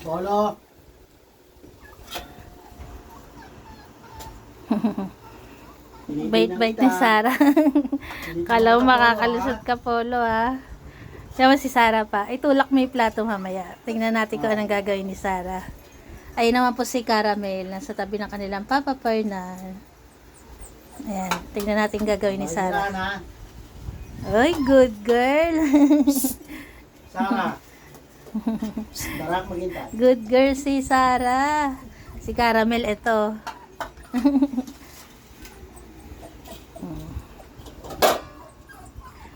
Polo. Bait-bait ni Sarah. Kala mo makakalusot ka, Polo, ha? Siya mo si Sarah pa. Itulak mo yung plato mamaya. Tingnan natin kung anong gagawin ni Sarah. Ayun naman po si Caramel. Nasa tabi ng kanilang Papa Fernan. Ayan. Tingnan natin gagawin ni Sarah. Oy, good girl. Sarah. Darak maghintay. Good girl si Sarah. Si Caramel, ito.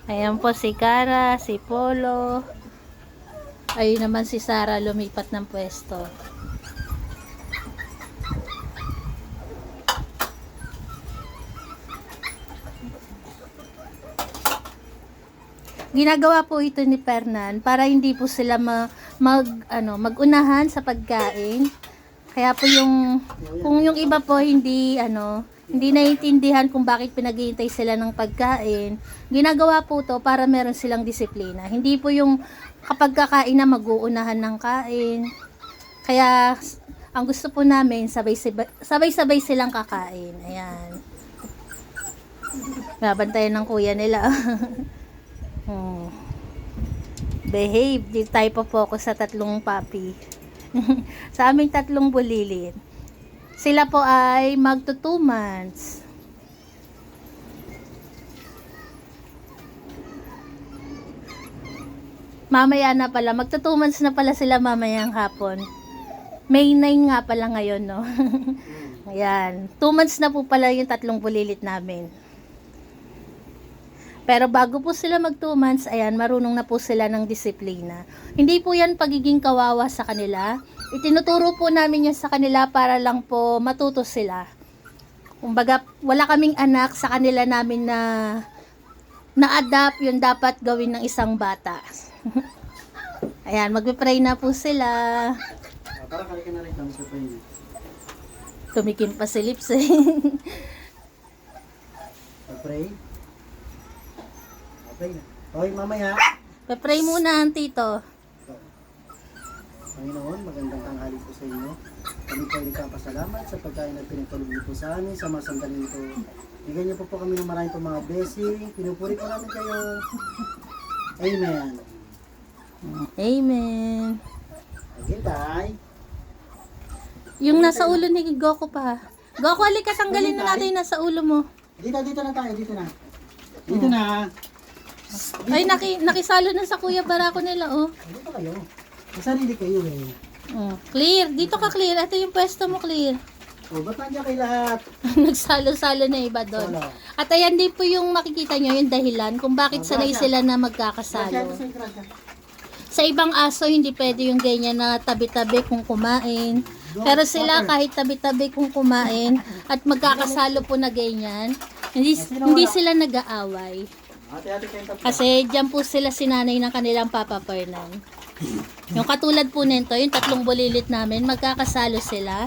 Ayan po si Cara, si Polo. Ayun naman si Sarah, lumipat ng pwesto. Ginagawa po ito ni Fernan para hindi po sila magunahan sa pagkain. Kaya po kung yung iba po hindi naiintindihan kung bakit pinaghihintay sila ng pagkain. Ginagawa po to para meron silang disiplina. Hindi po yung kapag kakain na mag-uunahan ng kain. Kaya ang gusto po namin sabay-sabay silang kakain. Ayan. Nabantayan ng kuya nila. Behave. Di tayo po focus sa tatlong papi. Sa aming tatlong bulilit. Sila po ay magto 2 months. Mamaya na pala. Magto 2 months na pala sila mamayang hapon. May 9 nga pala ngayon, no? Ayan. 2 months na po pala yung tatlong bulilit namin. Pero bago po sila mag 2 months, ayan, marunong na po sila ng disiplina. Hindi po yan pagiging kawawa sa kanila. Itinuturo po namin yan sa kanila para lang po matuto sila. Kumbaga, wala kaming anak sa kanila namin na-adapt yung dapat gawin ng isang bata. Ayan, magpe-pray na po sila. Para kalikan na rin kami sa pray. Tumikim pa si Lips eh. Pray. Pray na. Hoy, mamaya. Pe-pray muna ang tito. Panginoon, magandang tanghali po sa inyo. Kami po ay nagpapasalamat sa pagkain na pinagkalugod po sa amin sa mga sandali ito. Bigyan niyo po kami ng maraming po mga blessing. Pinupuri po namin kayo. Amen. Amen. Maghintay. Yung nasa ulo ni Goku pa. Goku, halika, tanggalin na natin yung nasa ulo mo. Dito na tayo. Dito na. Dito na. Ay, nakisalo na sa kuya barako nila, oh. Dito kayo. Masarili kayo eh. Clear. Dito ka, Clear. Ito yung pwesto mo, Clear. O, ba't nandiyan kayo lahat? Nagsalo-salo na iba doon. Salo. At ayan din po yung makikita nyo, yung dahilan kung bakit sanay sila na magkakasalo. Sa ibang aso, hindi pwede yung ganyan na tabi-tabi kung kumain. Pero sila kahit tabi-tabi kung kumain at magkakasalo po na ganyan, hindi sila nag-aaway. Kasi dyan po sila sinanay ng kanilang Papa Fernan. Yung katulad po nito, yung tatlong bulilit namin, magkakasalo sila.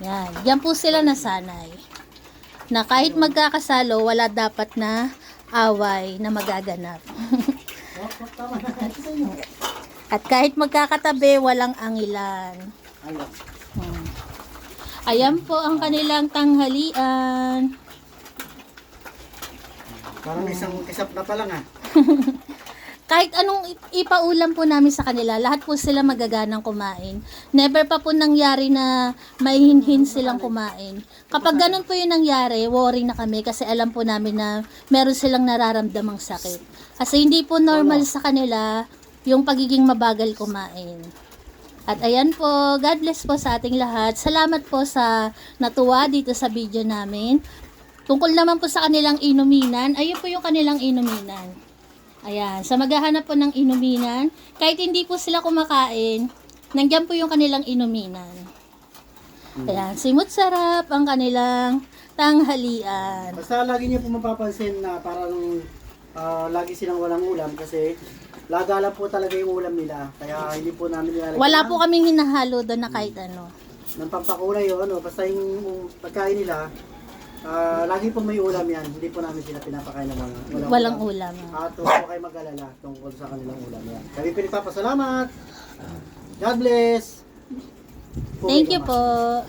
Yan. Yan po sila nasanay. Na kahit magkakasalo, wala dapat na away na magaganap. At kahit magkakatabi, walang angilan. Ayan po ang kanilang tanghalian. Parang isang kisap na pa lang ah. Kahit anong ipaulam po namin sa kanila, lahat po sila magaganang kumain. Never pa po nangyari na maihinhin silang kumain. Kapag ganun po yung nangyari, worry na kami kasi alam po namin na meron silang nararamdamang sakit. Kasi hindi po normal sa kanila yung pagiging mabagal kumain. At ayan po, God bless po sa ating lahat. Salamat po sa natuwa dito sa video namin. Tungkol naman po sa kanilang inuminan, ayun po yung kanilang inuminan. Ayan, sa maghahanap po ng inuminan, kahit hindi po sila kumakain, nandiyan po yung kanilang inuminan. Ayan, simut sarap ang kanilang tanghalian. Basta lagi niyo po mapapansin na parang lagi silang walang ulam kasi laga lang po talaga yung ulam nila. Kaya hindi po namin nilalagyan. Wala po kaming hinahalo doon na kahit ano. Ng pampakulay o ano, basta yung pagkain nila, lagi po may ulam yan. Hindi po namin sila pinapakain ng mga Walang ulam. At huwag po kayo mag-alala tungkol sa kanilang ulam yan. Kami pinagpapasalamat. God bless. Thank you po.